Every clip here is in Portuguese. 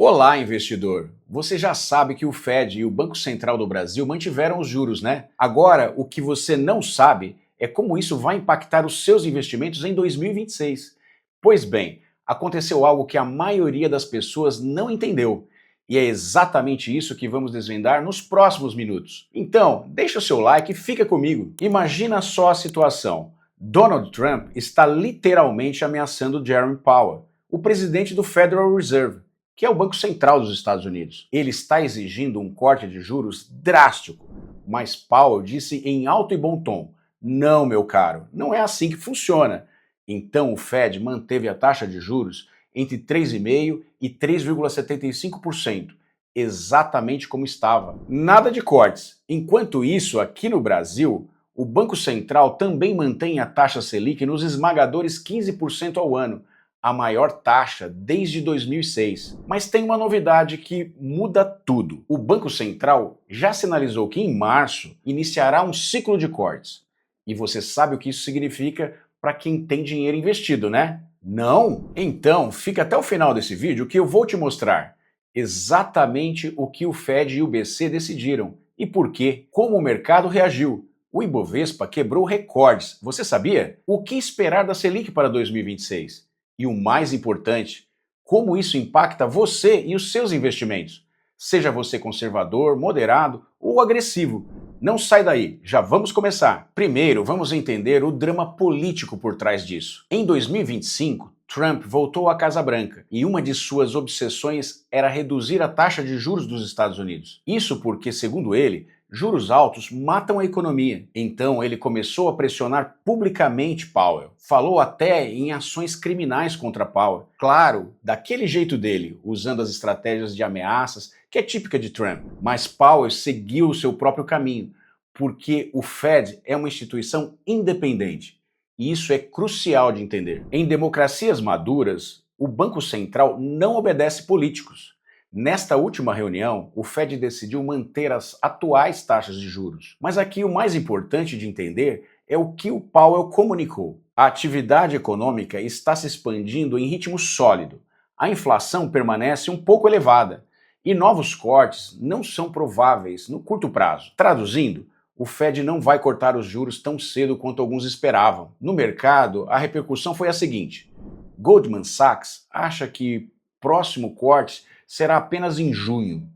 Olá, investidor! Você já sabe que o Fed e o Banco Central do Brasil mantiveram os juros, né? Agora, o que você não sabe é como isso vai impactar os seus investimentos em 2026. Pois bem, aconteceu algo que a maioria das pessoas não entendeu. E é exatamente isso que vamos desvendar nos próximos minutos. Então, deixa o seu like e fica comigo. Imagina só a situação. Donald Trump está literalmente ameaçando Jerome Powell, o presidente do Federal Reserve, que é o Banco Central dos Estados Unidos. Ele está exigindo um corte de juros drástico, mas Powell disse em alto e bom tom: "Não, meu caro, não é assim que funciona." Então o Fed manteve a taxa de juros entre 3,5% e 3,75%, exatamente como estava. Nada de cortes. Enquanto isso, aqui no Brasil, o Banco Central também mantém a taxa Selic nos esmagadores 15% ao ano, a maior taxa desde 2006. Mas tem uma novidade que muda tudo. O Banco Central já sinalizou que em março iniciará um ciclo de cortes. E você sabe o que isso significa para quem tem dinheiro investido, né? Não? Então, fica até o final desse vídeo que eu vou te mostrar exatamente o que o Fed e o BC decidiram e por quê, como o mercado reagiu. O Ibovespa quebrou recordes, você sabia? O que esperar da Selic para 2026? E o mais importante, como isso impacta você e os seus investimentos? Seja você conservador, moderado ou agressivo. Não sai daí, já vamos começar. Primeiro, vamos entender o drama político por trás disso. Em 2025, Trump voltou à Casa Branca e uma de suas obsessões era reduzir a taxa de juros dos Estados Unidos. Isso porque, segundo ele, juros altos matam a economia. Então ele começou a pressionar publicamente Powell. Falou até em ações criminais contra Powell. Claro, daquele jeito dele, usando as estratégias de ameaças, que é típica de Trump. Mas Powell seguiu o seu próprio caminho, porque o Fed é uma instituição independente. E isso é crucial de entender. Em democracias maduras, o Banco Central não obedece políticos. Nesta última reunião, o Fed decidiu manter as atuais taxas de juros. Mas aqui o mais importante de entender é o que o Powell comunicou. A atividade econômica está se expandindo em ritmo sólido. A inflação permanece um pouco elevada e novos cortes não são prováveis no curto prazo. Traduzindo, o Fed não vai cortar os juros tão cedo quanto alguns esperavam. No mercado, a repercussão foi a seguinte: Goldman Sachs acha que próximo corte será apenas em junho.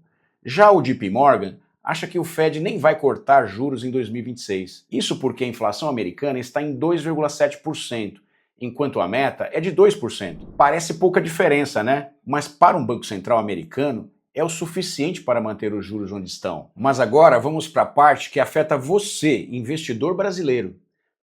Já o JP Morgan acha que o Fed nem vai cortar juros em 2026. Isso porque a inflação americana está em 2,7%, enquanto a meta é de 2%. Parece pouca diferença, né? Mas para um banco central americano, é o suficiente para manter os juros onde estão. Mas agora vamos para a parte que afeta você, investidor brasileiro.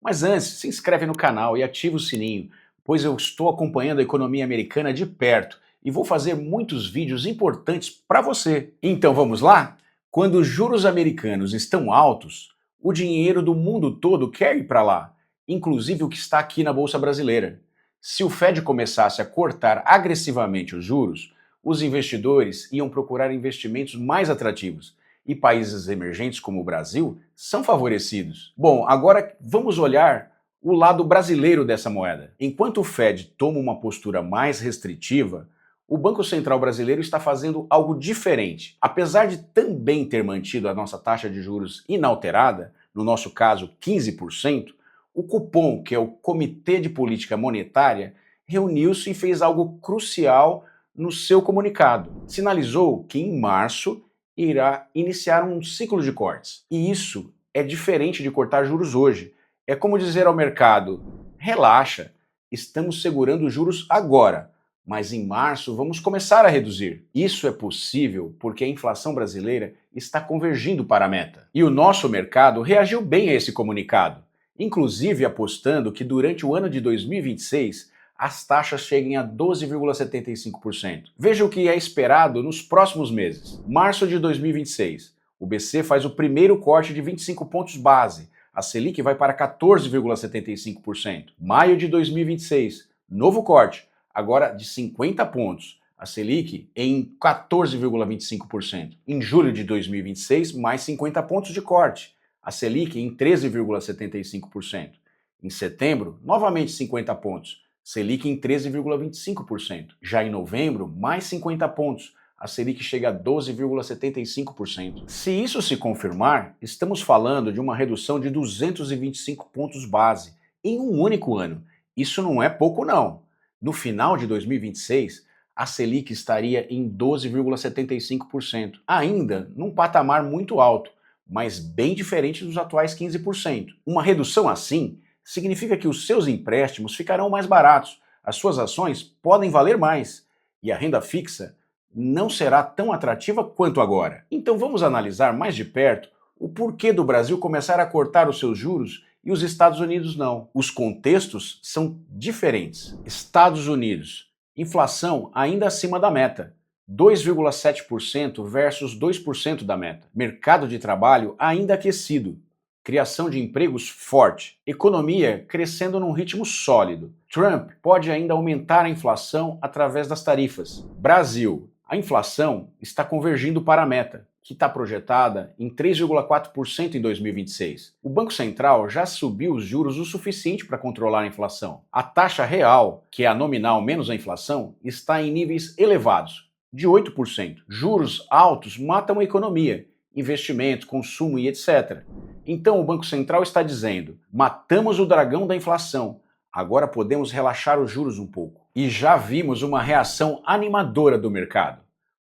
Mas antes, se inscreve no canal e ativa o sininho, pois eu estou acompanhando a economia americana de perto e vou fazer muitos vídeos importantes para você. Então vamos lá? Quando os juros americanos estão altos, o dinheiro do mundo todo quer ir para lá, inclusive o que está aqui na Bolsa Brasileira. Se o Fed começasse a cortar agressivamente os juros, os investidores iam procurar investimentos mais atrativos, e países emergentes como o Brasil são favorecidos. Bom, agora vamos olhar o lado brasileiro dessa moeda. Enquanto o Fed toma uma postura mais restritiva, o Banco Central brasileiro está fazendo algo diferente. Apesar de também ter mantido a nossa taxa de juros inalterada, no nosso caso 15%, o Copom, que é o Comitê de Política Monetária, reuniu-se e fez algo crucial no seu comunicado. Sinalizou que em março irá iniciar um ciclo de cortes. E isso é diferente de cortar juros hoje. É como dizer ao mercado: relaxa, estamos segurando os juros agora, mas em março vamos começar a reduzir. Isso é possível porque a inflação brasileira está convergindo para a meta. E o nosso mercado reagiu bem a esse comunicado, inclusive apostando que durante o ano de 2026 as taxas cheguem a 12,75%. Veja o que é esperado nos próximos meses. Março de 2026, o BC faz o primeiro corte de 25 pontos base. A Selic vai para 14,75%. Maio de 2026, novo corte, agora de 50 pontos. A Selic em 14,25%. Em julho de 2026, mais 50 pontos de corte. A Selic em 13,75%. Em setembro, novamente 50 pontos. Selic em 13,25%. Já em novembro, mais 50 pontos, a Selic chega a 12,75%. Se isso se confirmar, estamos falando de uma redução de 225 pontos base em um único ano. Isso não é pouco não. No final de 2026, a Selic estaria em 12,75%, ainda num patamar muito alto, mas bem diferente dos atuais 15%. Uma redução assim significa que os seus empréstimos ficarão mais baratos, as suas ações podem valer mais e a renda fixa não será tão atrativa quanto agora. Então vamos analisar mais de perto o porquê do Brasil começar a cortar os seus juros e os Estados Unidos não. Os contextos são diferentes. Estados Unidos, inflação ainda acima da meta, 2,7% versus 2% da meta. Mercado de trabalho ainda aquecido. Criação de empregos forte. Economia crescendo num ritmo sólido. Trump pode ainda aumentar a inflação através das tarifas. Brasil. A inflação está convergindo para a meta, que está projetada em 3,4% em 2026. O Banco Central já subiu os juros o suficiente para controlar a inflação. A taxa real, que é a nominal menos a inflação, está em níveis elevados, de 8%. Juros altos matam a economia, investimento, consumo e etc. Então o Banco Central está dizendo: matamos o dragão da inflação, agora podemos relaxar os juros um pouco. E já vimos uma reação animadora do mercado.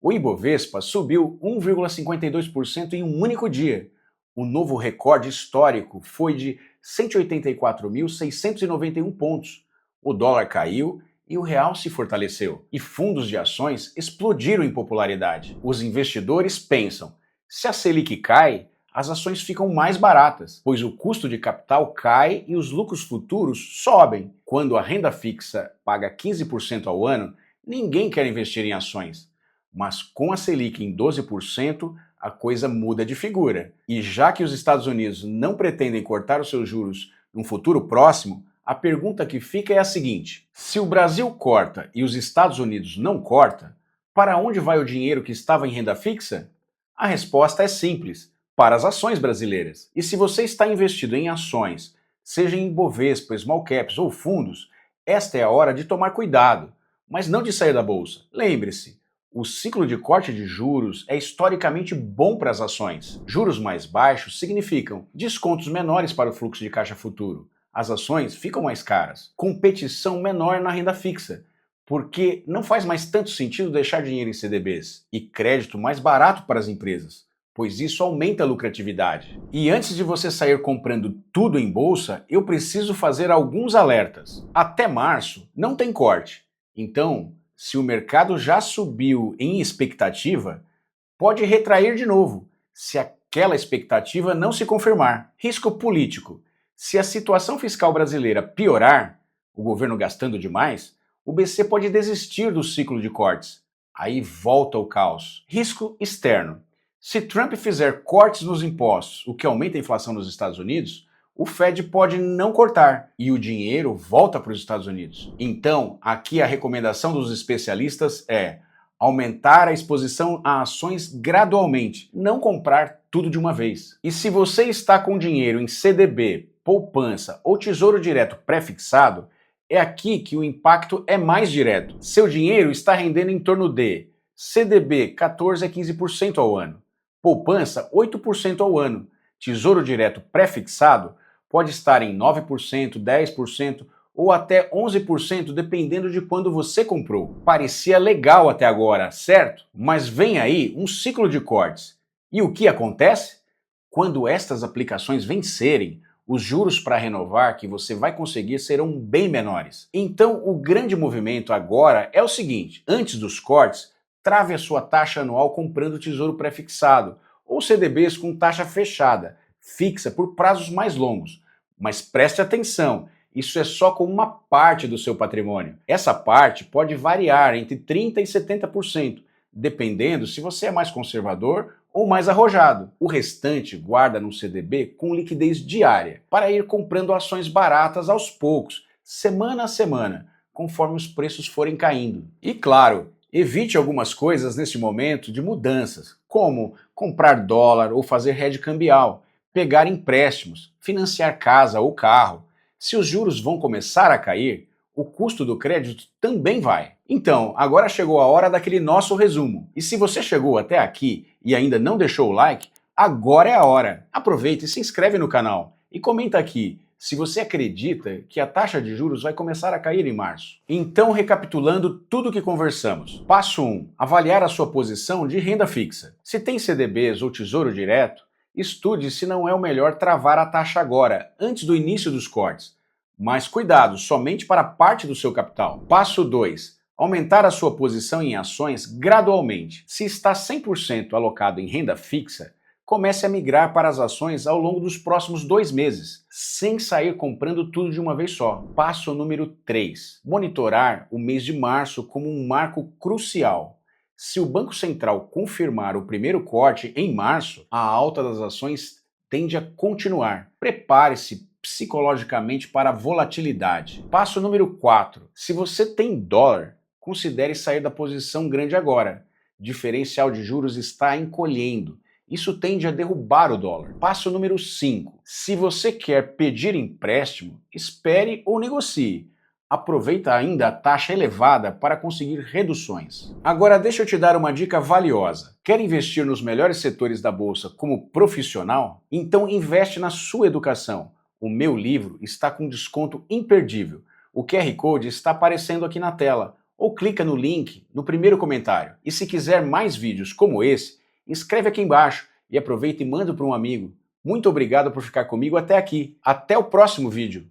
O Ibovespa subiu 1,52% em um único dia. O novo recorde histórico foi de 184.691 pontos. O dólar caiu e o real se fortaleceu. E fundos de ações explodiram em popularidade. Os investidores pensam: se a Selic cai, as ações ficam mais baratas, pois o custo de capital cai e os lucros futuros sobem. Quando a renda fixa paga 15% ao ano, ninguém quer investir em ações. Mas com a Selic em 12%, a coisa muda de figura. E já que os Estados Unidos não pretendem cortar os seus juros num futuro próximo, a pergunta que fica é a seguinte: se o Brasil corta e os Estados Unidos não corta, para onde vai o dinheiro que estava em renda fixa? A resposta é simples: para as ações brasileiras. E se você está investido em ações, seja em Bovespa, Small Caps ou fundos, esta é a hora de tomar cuidado, mas não de sair da bolsa. Lembre-se, o ciclo de corte de juros é historicamente bom para as ações. Juros mais baixos significam descontos menores para o fluxo de caixa futuro. As ações ficam mais caras. Competição menor na renda fixa, porque não faz mais tanto sentido deixar dinheiro em CDBs. E crédito mais barato para as empresas, pois isso aumenta a lucratividade. E antes de você sair comprando tudo em bolsa, eu preciso fazer alguns alertas. Até março não tem corte. Então, se o mercado já subiu em expectativa, pode retrair de novo, se aquela expectativa não se confirmar. Risco político. Se a situação fiscal brasileira piorar, o governo gastando demais, o BC pode desistir do ciclo de cortes. Aí volta o caos. Risco externo. Se Trump fizer cortes nos impostos, o que aumenta a inflação nos Estados Unidos, o Fed pode não cortar e o dinheiro volta para os Estados Unidos. Então, aqui a recomendação dos especialistas é aumentar a exposição a ações gradualmente, não comprar tudo de uma vez. E se você está com dinheiro em CDB, poupança ou tesouro direto pré-fixado, é aqui que o impacto é mais direto. Seu dinheiro está rendendo em torno de CDB 14 a 15% ao ano, poupança 8% ao ano, tesouro direto pré-fixado pode estar em 9%, 10% ou até 11% dependendo de quando você comprou. Parecia legal até agora, certo? Mas vem aí um ciclo de cortes. E o que acontece? Quando estas aplicações vencerem, os juros para renovar que você vai conseguir serão bem menores. Então, o grande movimento agora é o seguinte: antes dos cortes, trave a sua taxa anual comprando tesouro pré-fixado ou CDBs com taxa fechada, fixa por prazos mais longos. Mas preste atenção, isso é só com uma parte do seu patrimônio. Essa parte pode variar entre 30% e 70%, dependendo se você é mais conservador ou mais arrojado. O restante guarda no CDB com liquidez diária, para ir comprando ações baratas aos poucos, semana a semana, conforme os preços forem caindo. E claro, evite algumas coisas neste momento de mudanças, como comprar dólar ou fazer hedge cambial, pegar empréstimos, financiar casa ou carro. Se os juros vão começar a cair, o custo do crédito também vai. Então, agora chegou a hora daquele nosso resumo. E se você chegou até aqui e ainda não deixou o like, agora é a hora. Aproveita e se inscreve no canal. E comenta aqui se você acredita que a taxa de juros vai começar a cair em março. Então, recapitulando tudo que conversamos. Passo 1. Avaliar a sua posição de renda fixa. Se tem CDBs ou Tesouro Direto, estude se não é o melhor travar a taxa agora, antes do início dos cortes. Mas cuidado, somente para parte do seu capital. Passo 2. Aumentar a sua posição em ações gradualmente. Se está 100% alocado em renda fixa, comece a migrar para as ações ao longo dos próximos 2 meses, sem sair comprando tudo de uma vez só. Passo número 3. Monitorar o mês de março como um marco crucial. Se o Banco Central confirmar o primeiro corte em março, a alta das ações tende a continuar. Prepare-se psicologicamente para a volatilidade. Passo número 4. Se você tem dólar, considere sair da posição grande agora. Diferencial de juros está encolhendo. Isso tende a derrubar o dólar. Passo número 5. Se você quer pedir empréstimo, espere ou negocie. Aproveita ainda a taxa elevada para conseguir reduções. Agora deixa eu te dar uma dica valiosa. Quer investir nos melhores setores da bolsa como profissional? Então investe na sua educação. O meu livro está com desconto imperdível. O QR Code está aparecendo aqui na tela. Ou clica no link no primeiro comentário. E se quiser mais vídeos como esse, escreve aqui embaixo e aproveita e manda para um amigo. Muito obrigado por ficar comigo até aqui. Até o próximo vídeo.